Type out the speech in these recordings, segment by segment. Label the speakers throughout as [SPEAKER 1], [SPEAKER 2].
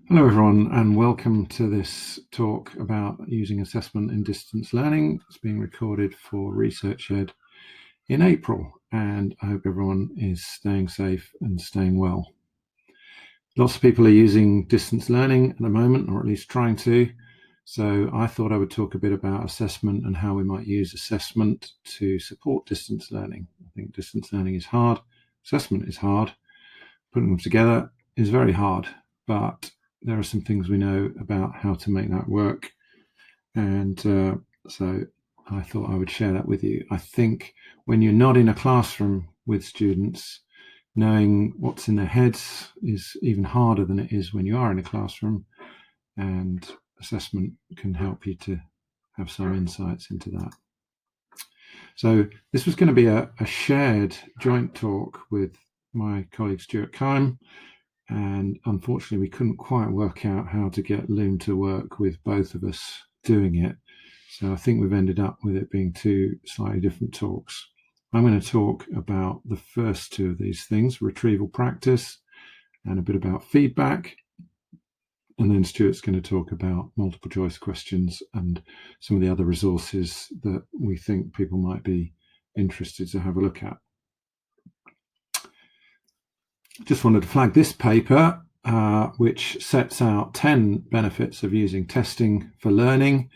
[SPEAKER 1] Hello everyone, and welcome to this talk about using assessment in distance learning. It's being recorded for researchED in April, and I hope everyone is staying safe and staying well. Lots of people are using distance learning at the moment, or at least trying to. So I thought I would talk a bit about assessment and how we might use assessment to support distance learning. I think distance learning is hard, assessment is hard, putting them together is very hard, but there are some things we know about how to make that work. And so I thought I would share that with you. I think when you're not in a classroom with students, knowing what's in their heads is even harder than it is when you are in a classroom, and assessment can help you to have some insights into that. So this was going to be a shared joint talk with my colleague Stuart Keim, and unfortunately we couldn't quite work out how to get Loom to work with both of us doing it. So I think we've ended up with it being two slightly different talks. I'm going to talk about the first two of these things, retrieval practice and a bit about feedback. And then Stuart's going to talk about multiple choice questions and some of the other resources that we think people might be interested to have a look at. Just wanted to flag this paper, which sets out 10 benefits of using testing for learning,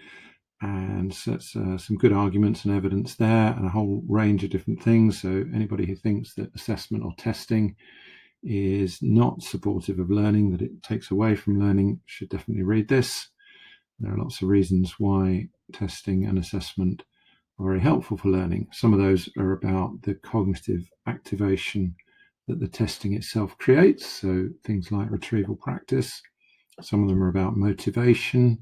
[SPEAKER 1] and sets some good arguments and evidence there, and a whole range of different things. So anybody who thinks that assessment or testing is not supportive of learning, that it takes away from learning, should definitely read this. There are lots of reasons why testing and assessment are very helpful for learning. Some of those are about the cognitive activation that the testing itself creates, so things like retrieval practice. Some of them are about motivation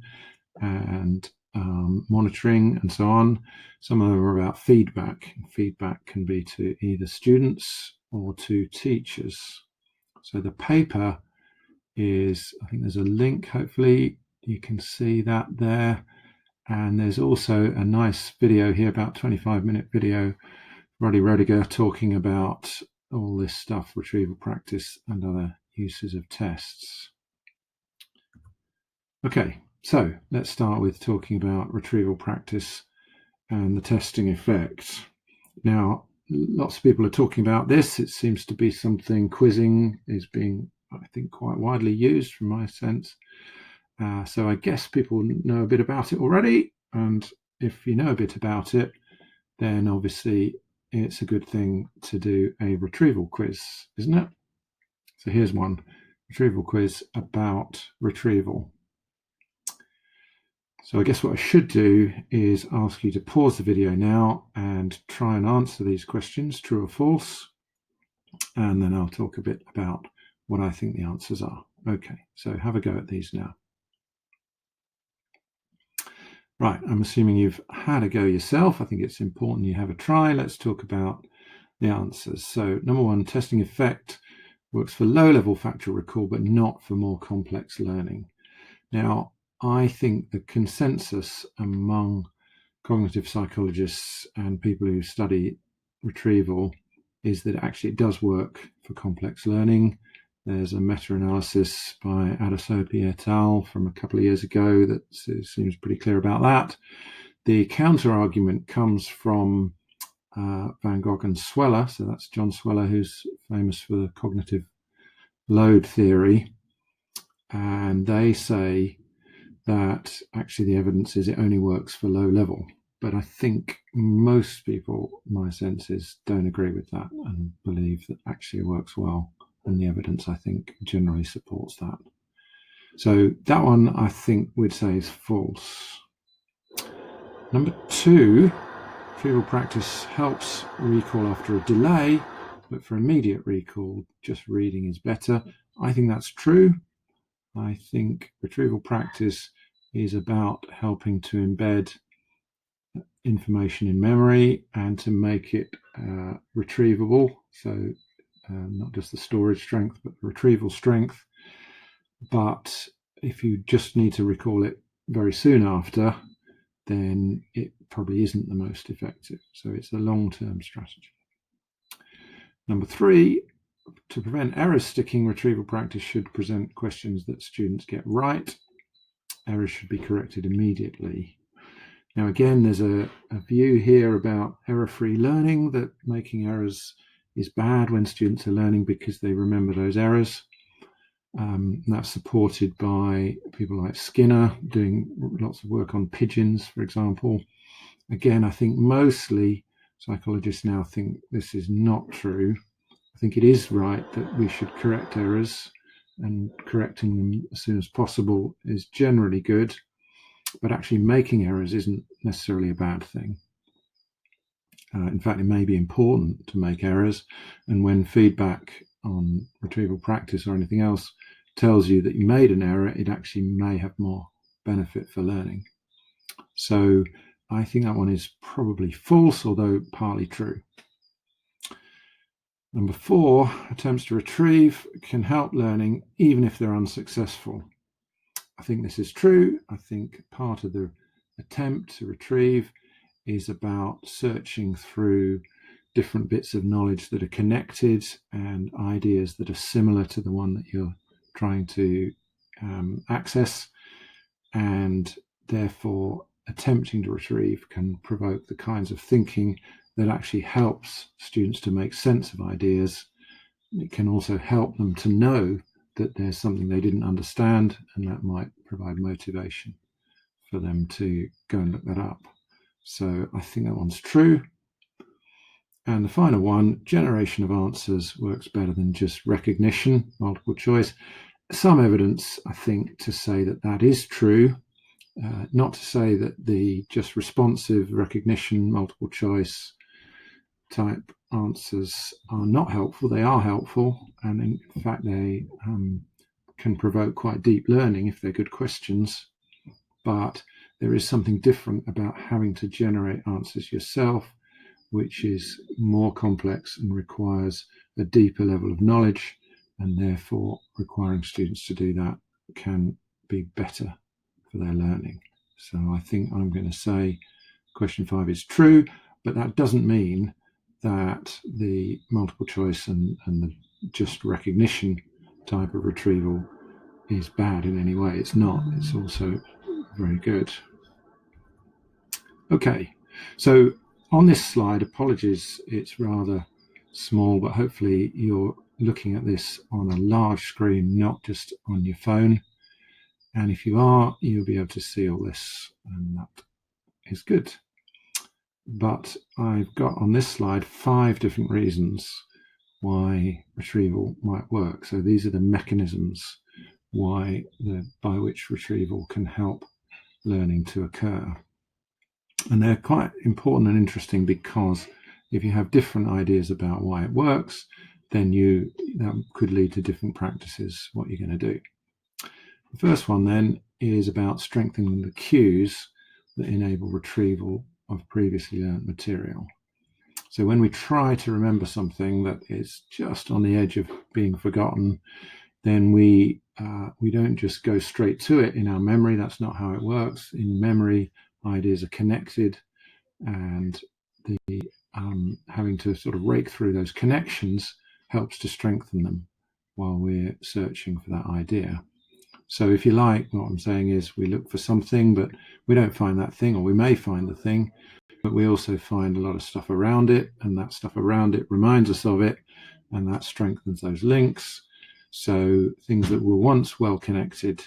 [SPEAKER 1] and monitoring and so on. Some of them are about feedback. Feedback can be to either students or to teachers. So the paper is, I think there's a link, hopefully you can see that there. And there's also a nice video here, about 25-minute video, Roddy Rodiger talking about all this stuff, retrieval practice and other uses of tests. Okay, so let's start with talking about retrieval practice and the testing effect. Now, lots of people are talking about this. It seems to be something, quizzing is being, I think, quite widely used from my sense. So I guess people know a bit about it already. And if you know a bit about it, then obviously it's a good thing to do a retrieval quiz, isn't it? So here's one, retrieval quiz about retrieval. So I guess what I should do is ask you to pause the video now and try and answer these questions, true or false, and then I'll talk a bit about what I think the answers are. Okay, so have a go at these now. Right, I'm assuming you've had a go yourself. I think it's important you have a try. Let's talk about the answers. So number one, testing effect works for low-level factual recall, but not for more complex learning. Now, I think the consensus among cognitive psychologists and people who study retrieval is that actually it does work for complex learning. There's a meta-analysis by Adesopi et al. From a couple of years ago that seems pretty clear about that. The counter-argument comes from Van Gogh and Sweller. So that's John Sweller, who's famous for the cognitive load theory. And they say that actually the evidence is it only works for low level. But I think most people, my sense is, don't agree with that and believe that actually it works well. And the evidence, I think, generally supports that. So that one, I think, we'd say is false. Number two, retrieval practice helps recall after a delay, but for immediate recall, just reading is better. I think that's true. I think retrieval practice is about helping to embed information in memory and to make it retrievable. So not just the storage strength, but the retrieval strength. But if you just need to recall it very soon after, then it probably isn't the most effective. So it's a long-term strategy. Number three, to prevent errors sticking, retrieval practice should present questions that students get right. Errors should be corrected immediately. Now, again, there's a view here about error-free learning, that making errors is bad when students are learning because they remember those errors. That's supported by people like Skinner, doing lots of work on pigeons, for example. Again, I think mostly psychologists now think this is not true. I think it is right that we should correct errors, and correcting them as soon as possible is generally good, but actually making errors isn't necessarily a bad thing. In fact, it may be important to make errors, and when feedback on retrieval practice or anything else tells you that you made an error, it actually may have more benefit for learning. So I think that one is probably false, although partly true. Number 4, attempts to retrieve can help learning even if they're unsuccessful. I think this is true. I think part of the attempt to retrieve is about searching through different bits of knowledge that are connected and ideas that are similar to the one that you're trying to access, and therefore attempting to retrieve can provoke the kinds of thinking that actually helps students to make sense of ideas. It can also help them to know that there's something they didn't understand, and that might provide motivation for them to go and look that up. So I think that one's true. And the final one, generation of answers works better than just recognition, multiple choice. Some evidence, I think, to say that that is true. Not to say that the just responsive recognition, multiple choice type answers are not helpful. They are helpful, and in fact they can provoke quite deep learning if they're good questions. But there is something different about having to generate answers yourself, which is more complex and requires a deeper level of knowledge, and therefore requiring students to do that can be better for their learning. So I think I'm going to say question 5 is true, but that doesn't mean that the multiple choice and the just recognition type of retrieval is bad in any way. It's not. It's also very good. Okay, so on this slide, apologies, it's rather small, but hopefully you're looking at this on a large screen, not just on your phone. And if you are, you'll be able to see all this, and that is good. But I've got on this slide 5 different reasons why retrieval might work. So these are the mechanisms by which retrieval can help learning to occur. And they're quite important and interesting, because if you have different ideas about why it works, then that could lead to different practices, what you're going to do. The first one then is about strengthening the cues that enable retrieval of previously learned material. So when we try to remember something that is just on the edge of being forgotten, then we don't just go straight to it in our memory. That's not how it works. In memory, ideas are connected, and the having to sort of rake through those connections helps to strengthen them while we're searching for that idea. So if you like, what I'm saying is we look for something, but we don't find that thing, or we may find the thing, but we also find a lot of stuff around it, and that stuff around it reminds us of it, and that strengthens those links. So things that were once well connected,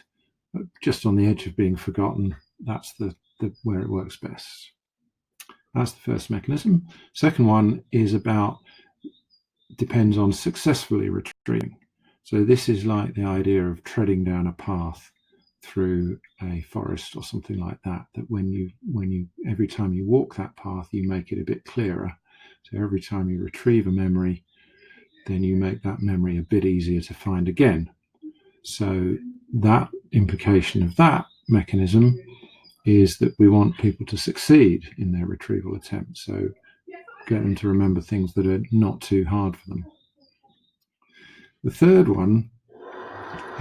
[SPEAKER 1] but just on the edge of being forgotten, that's the where it works best. That's the first mechanism. Second one is depends on successfully retrieving. So this is like the idea of treading down a path through a forest or something like that, that when you every time you walk that path, you make it a bit clearer. So every time you retrieve a memory, then you make that memory a bit easier to find again. So that implication of that mechanism is that we want people to succeed in their retrieval attempt. So get them to remember things that are not too hard for them. The third one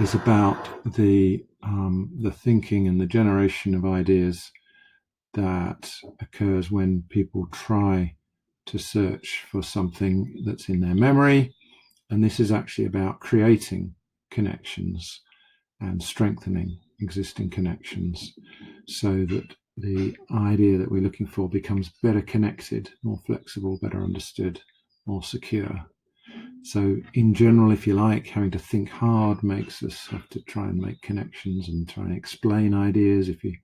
[SPEAKER 1] is about the thinking and the generation of ideas that occurs when people try to search for something that's in their memory, And this is actually about creating connections and strengthening existing connections so that the idea that we're looking for becomes better connected, more flexible, better understood, more secure. So in general, if you like, having to think hard makes us have to try and make connections and try and explain ideas. If you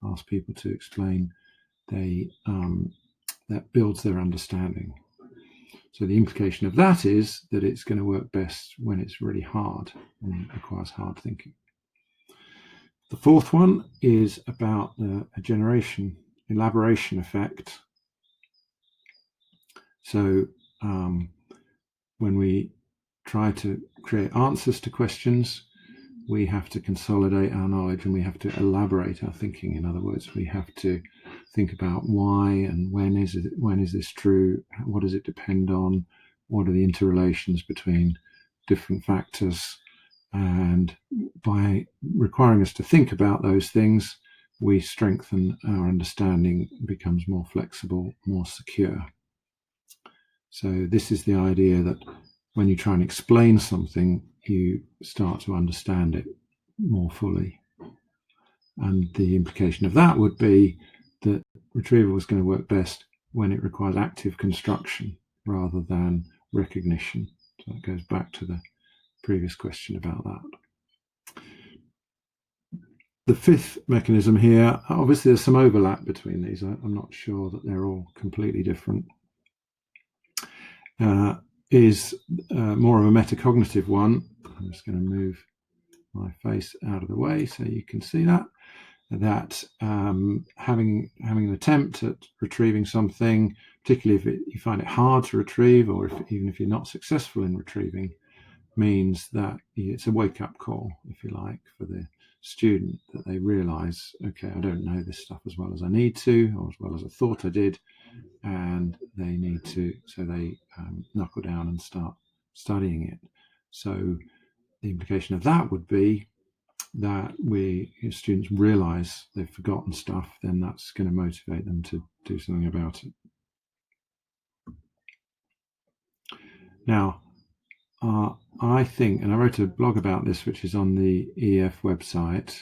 [SPEAKER 1] ask people to explain, that builds their understanding. So the implication of that is that it's going to work best when it's really hard and requires hard thinking. The fourth one is about the elaboration effect. So when we try to create answers to questions, we have to consolidate our knowledge and we have to elaborate our thinking. In other words, we have to think about why and when is this true? What does it depend on? What are the interrelations between different factors? And by requiring us to think about those things, we strengthen our understanding, becomes more flexible, more secure. So this is the idea that when you try and explain something, you start to understand it more fully. And the implication of that would be that retrieval is going to work best when it requires active construction rather than recognition. So that goes back to the previous question about that. The fifth mechanism here, obviously there's some overlap between these. I'm not sure that they're all completely different. Is more of a metacognitive one. I'm just going to move my face out of the way so you can see that having an attempt at retrieving something, particularly if you find it hard to retrieve, or even if you're not successful in retrieving, means that it's a wake-up call, if you like, for the student, that they realize, okay, I don't know this stuff as well as I need to, or as well as I thought I did, and they need to, so they knuckle down and start studying it. So the implication of that would be that if students realize they've forgotten stuff, then that's going to motivate them to do something about it. Now, I think, and I wrote a blog about this, which is on the EF website,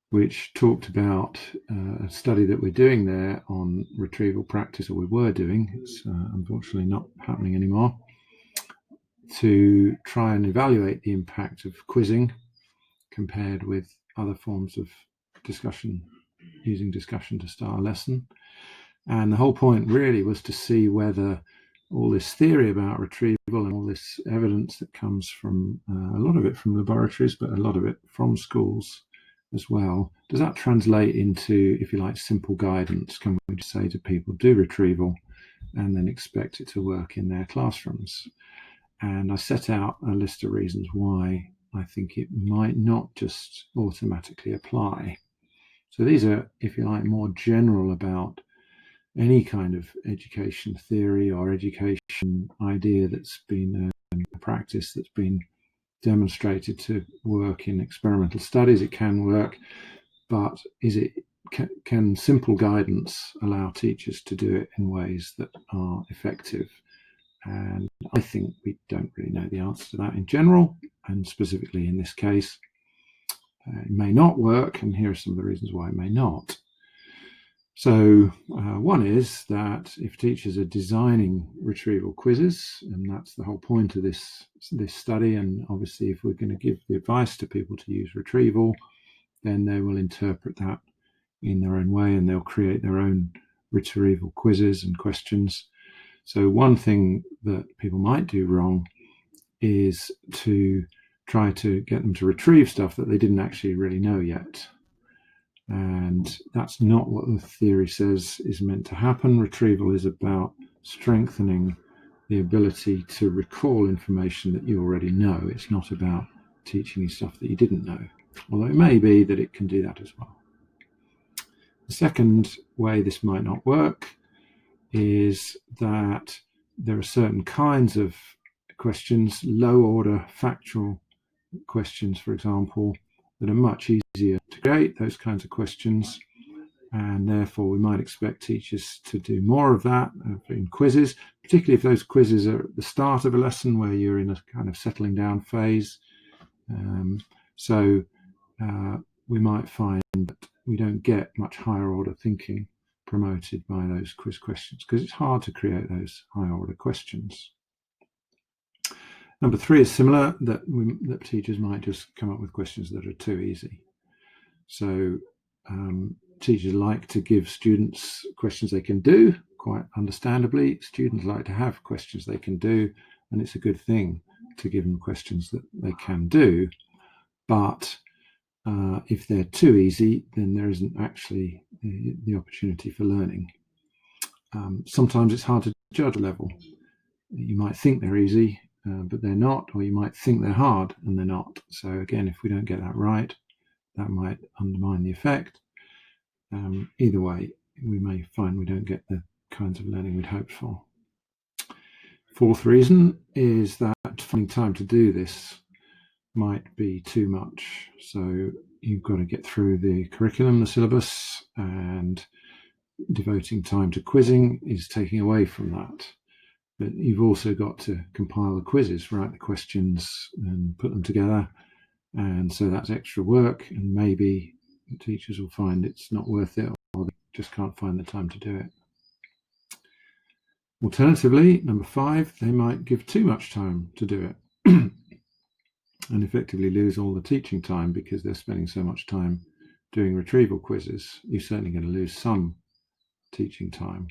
[SPEAKER 1] which talked about a study that we're doing there on retrieval practice, or we were doing. It's unfortunately not happening anymore, to try and evaluate the impact of quizzing compared with other forms of discussion, using discussion to start a lesson. And the whole point really was to see whether all this theory about retrieval and all this evidence that comes from a lot of it from laboratories, but a lot of it from schools as well, does that translate into, if you like, simple guidance? Can we just say to people, do retrieval, and then expect it to work in their classrooms? And I set out a list of reasons why I think it might not just automatically apply. So these are, if you like, more general about any kind of education theory or education idea that's been a practice that's been demonstrated to work in experimental studies. It can work, but can simple guidance allow teachers to do it in ways that are effective? And I think we don't really know the answer to that in general, and specifically in this case. It may not work, and here are some of the reasons why it may not. So one is that if teachers are designing retrieval quizzes, and that's the whole point of this study, and obviously if we're going to give the advice to people to use retrieval, then they will interpret that in their own way, and they'll create their own retrieval quizzes and questions. So one thing that people might do wrong is to try to get them to retrieve stuff that they didn't actually really know yet. And that's not what the theory says is meant to happen. Retrieval is about strengthening the ability to recall information that you already know. It's not about teaching you stuff that you didn't know, although it may be that it can do that as well. The second way this might not work is that there are certain kinds of questions, low order factual questions, for example, that are much easier to create, those kinds of questions, and therefore we might expect teachers to do more of that in quizzes, particularly if those quizzes are at the start of a lesson where you're in a kind of settling down phase. So we might find that we don't get much higher order thinking promoted by those quiz questions because it's hard to create those higher order questions. Number 3 is similar, that teachers might just come up with questions that are too easy. So teachers like to give students questions they can do, quite understandably. Students like to have questions they can do, and it's a good thing to give them questions that they can do. But if they're too easy, then there isn't actually the opportunity for learning. Sometimes it's hard to judge a level. You might think they're easy, but they're not, or you might think they're hard and they're not. So again, if we don't get that right, that might undermine the effect. Either way, we may find we don't get the kinds of learning we'd hoped for. 4th reason is that finding time to do this might be too much. So you've got to get through the curriculum, the syllabus, and devoting time to quizzing is taking away from that. But you've also got to compile the quizzes, write the questions and put them together. And so that's extra work, and maybe teachers will find it's not worth it, or they just can't find the time to do it. Alternatively, number 5, they might give too much time to do it and effectively lose all the teaching time because they're spending so much time doing retrieval quizzes. You're certainly going to lose some teaching time.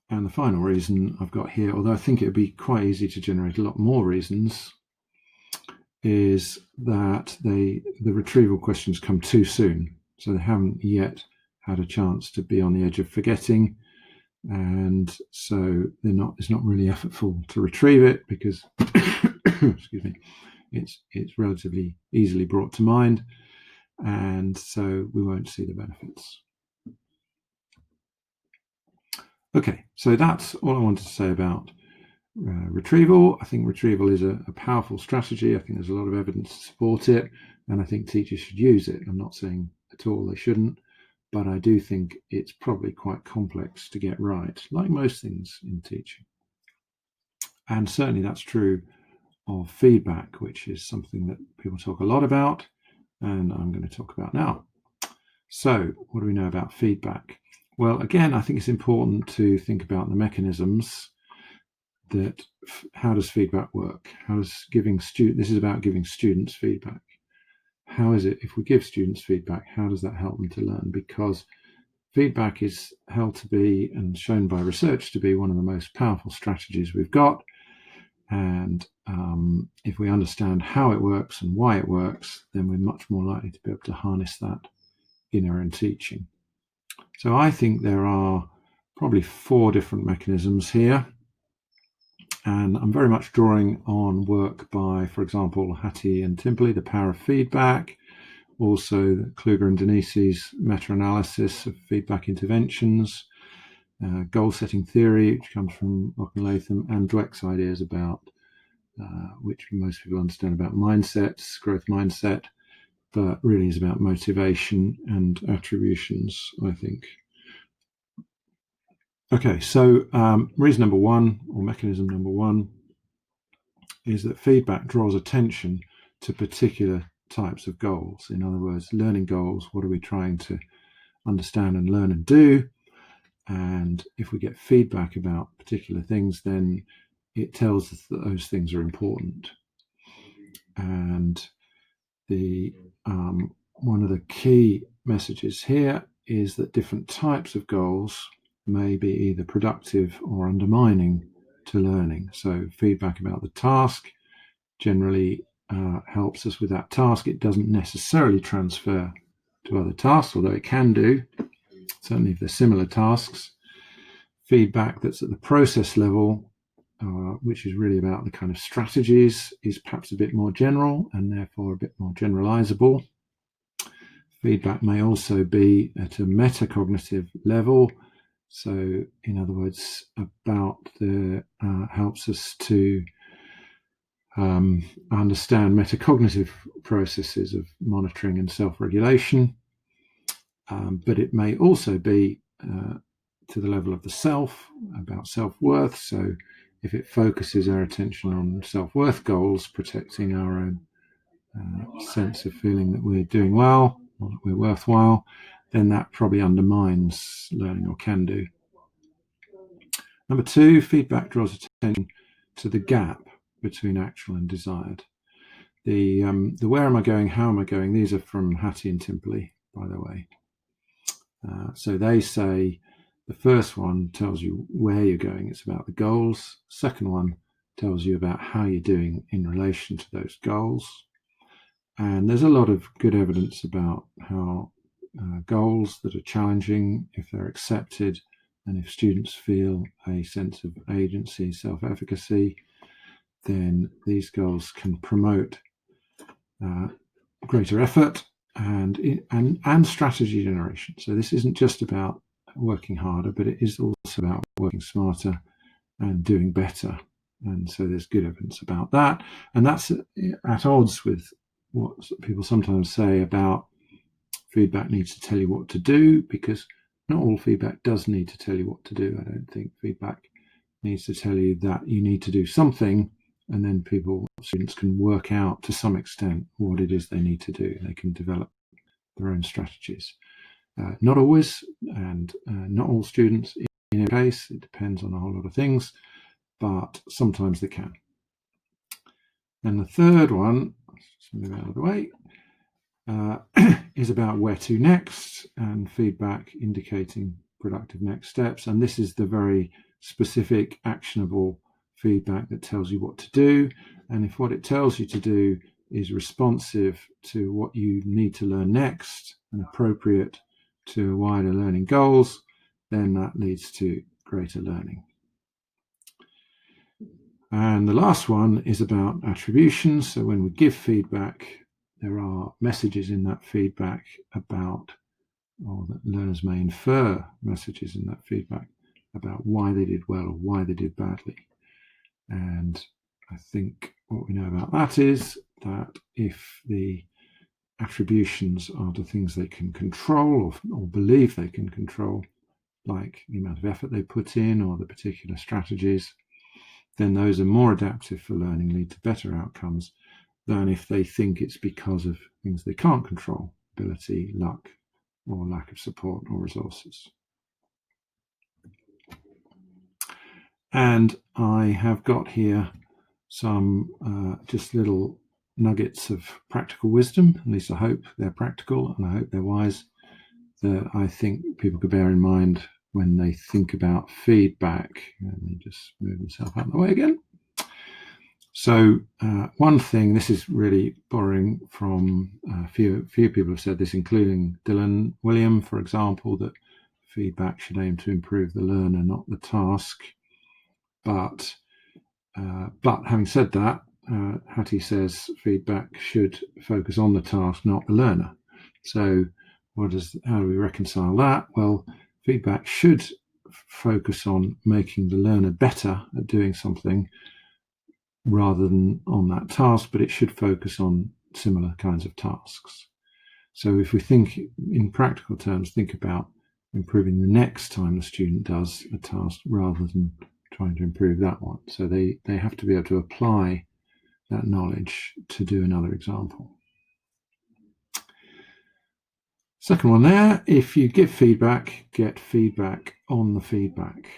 [SPEAKER 1] And the final reason I've got here, although I think it would be quite easy to generate a lot more reasons, is that the retrieval questions come too soon. So they haven't yet had a chance to be on the edge of forgetting. And so it's not really effortful to retrieve it because excuse me, it's relatively easily brought to mind. And so we won't see the benefits. Okay, so that's all I wanted to say about retrieval. I think retrieval is a powerful strategy. I think there's a lot of evidence to support it, and I think teachers should use it. I'm not saying at all they shouldn't, but I do think it's probably quite complex to get right, like most things in teaching. And certainly that's true of feedback, which is something that people talk a lot about, and I'm going to talk about now. So what do we know about feedback? Well, again, I think it's important to think about the mechanisms that how does feedback work? How does this is about giving students feedback. How is it, if we give students feedback, how does that help them to learn? Because feedback is held to be, and shown by research to be, one of the most powerful strategies we've got. And if we understand how it works and why it works, then we're much more likely to be able to harness that in our own teaching. So I think there are probably 4 different mechanisms here. And I'm very much drawing on work by, for example, Hattie and Timperley, The Power of Feedback, also Kluger and Denise's meta-analysis of feedback interventions, goal-setting theory, which comes from Locke and Latham, and Dweck's ideas about, which most people understand about mindsets, growth mindset, but really is about motivation and attributions, I think. Okay, so reason number 1, or mechanism number 1, is that feedback draws attention to particular types of goals. In other words, learning goals, what are we trying to understand and learn and do? And if we get feedback about particular things, then it tells us that those things are important. And one of the key messages here is that different types of goals may be either productive or undermining to learning. So feedback about the task generally helps us with that task. It doesn't necessarily transfer to other tasks, although it can do, certainly if they're similar tasks. Feedback that's at the process level, which is really about the kind of strategies, is perhaps a bit more general and therefore a bit more generalizable. Feedback may also be at a metacognitive level. So, in other words, about helps us to understand metacognitive processes of monitoring and self-regulation, but it may also be to the level of the self, about self-worth. So if it focuses our attention on self-worth goals, protecting our own sense of feeling that we're doing well, or that we're worthwhile, then that probably undermines learning, or can do. Number 2, feedback draws attention to the gap between actual and desired. The where am I going, how am I going, these are from Hattie and Timperley, by the way. So they say the first one tells you where you're going, it's about the goals. Second one tells you about how you're doing in relation to those goals. And there's a lot of good evidence about how goals that are challenging, if they're accepted, and if students feel a sense of agency, self-efficacy, then these goals can promote greater effort and strategy generation. So this isn't just about working harder, but it is also about working smarter and doing better. And so there's good evidence about that. And that's at odds with what people sometimes say about feedback needs to tell you what to do, because not all feedback does need to tell you what to do. I don't think feedback needs to tell you that you need to do something, and then students can work out to some extent what it is they need to do. They can develop their own strategies. Not always, and not all students in a case. It depends on a whole lot of things, but sometimes they can. And the third one, let's move out of the way, is about where to next, and feedback indicating productive next steps. And this is the very specific, actionable feedback that tells you what to do. And if what it tells you to do is responsive to what you need to learn next and appropriate to wider learning goals, then that leads to greater learning. And the last one is about attribution. So when we give feedback, there are messages in that feedback about, or that learners may infer messages in that feedback about why they did well or why they did badly. And I think what we know about that is that if the attributions are to things they can control or believe they can control, like the amount of effort they put in or the particular strategies, then those are more adaptive for learning, lead to better outcomes than if they think it's because of things they can't control, ability, luck, or lack of support or resources. And I have got here some just little nuggets of practical wisdom. At least I hope they're practical and I hope they're wise, that I think people could bear in mind when they think about feedback. Let me just move myself out of the way again. So one thing, this is really borrowing from a few people have said this, including Dylan William, for example, that feedback should aim to improve the learner, not the task. But having said that, Hattie says feedback should focus on the task, not the learner. So how do we reconcile that? Well, feedback should focus on making the learner better at doing something rather than on that task, but it should focus on similar kinds of tasks. So if we think in practical terms, think about improving the next time the student does a task rather than trying to improve that one. So they have to be able to apply that knowledge to do another example. Second one there, if you give feedback, get feedback on the feedback.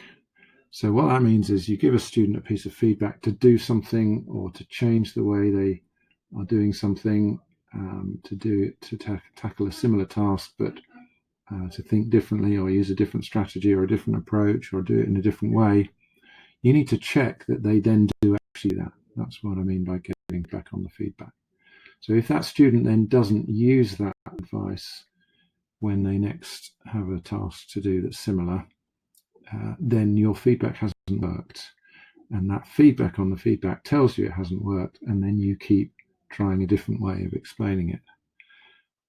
[SPEAKER 1] So what that means is you give a student a piece of feedback to do something or to change the way they are doing something, to tackle a similar task, but to think differently or use a different strategy or a different approach or do it in a different way. You need to check that they then do actually that. That's what I mean by getting back on the feedback. So if that student then doesn't use that advice when they next have a task to do that's similar, then your feedback hasn't worked. And that feedback on the feedback tells you it hasn't worked, and then you keep trying a different way of explaining it.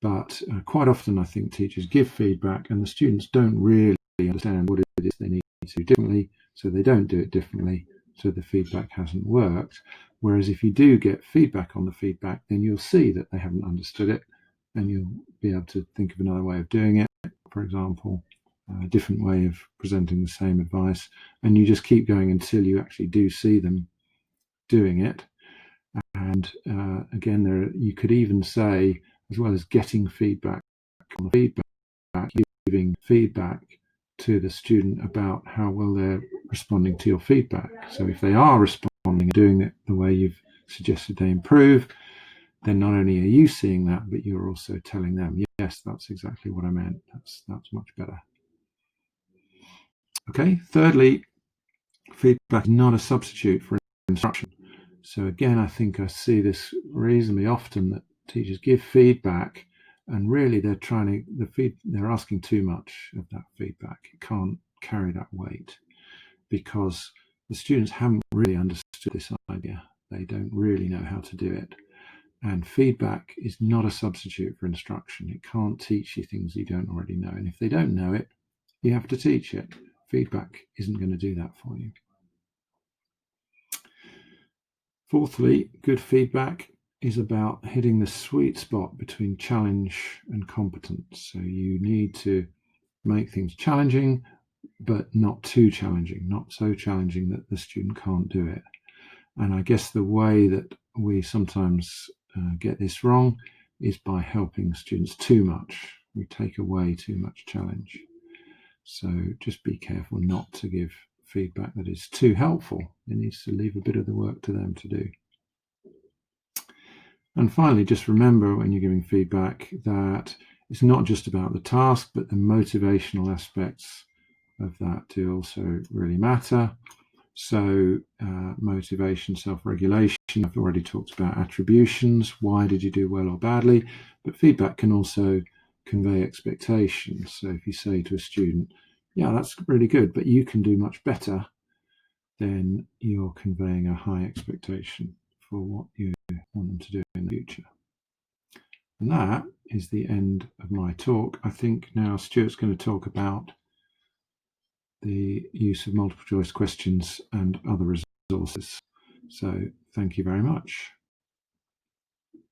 [SPEAKER 1] But quite often I think teachers give feedback and the students don't really understand what it is they need to do differently, so they don't do it differently, so the feedback hasn't worked. Whereas if you do get feedback on the feedback, then you'll see that they haven't understood it, and you'll be able to think of another way of doing it. For example, a different way of presenting the same advice, and you just keep going until you actually do see them doing it. And again, you could even say, as well as getting feedback on the feedback, giving feedback to the student about how well they're responding to your feedback. So if they are responding and doing it the way you've suggested they improve, then not only are you seeing that, but you're also telling them, yes, that's exactly what I meant. That's much better. Okay, thirdly, feedback is not a substitute for instruction. So again, I think I see this reasonably often, that teachers give feedback and really they're asking too much of that feedback. It can't carry that weight because the students haven't really understood this idea. They don't really know how to do it. And feedback is not a substitute for instruction. It can't teach you things you don't already know. And if they don't know it, you have to teach it. Feedback isn't going to do that for you. Fourthly, good feedback is about hitting the sweet spot between challenge and competence. So you need to make things challenging, but not too challenging, not so challenging that the student can't do it. And I guess the way that we sometimes get this wrong is by helping students too much. We take away too much challenge. So just be careful not to give feedback that is too helpful. It needs to leave a bit of the work to them to do. And finally, just remember when you're giving feedback that it's not just about the task, but the motivational aspects of that do also really matter. So motivation, self-regulation, I've already talked about attributions. Why did you do well or badly? But feedback can also convey expectations. So if you say to a student, yeah, that's really good, but you can do much better, then you're conveying a high expectation for what you want them to do in the future. And that is the end of my talk. I think now Stuart's going to talk about the use of multiple choice questions and other resources. So thank you very much.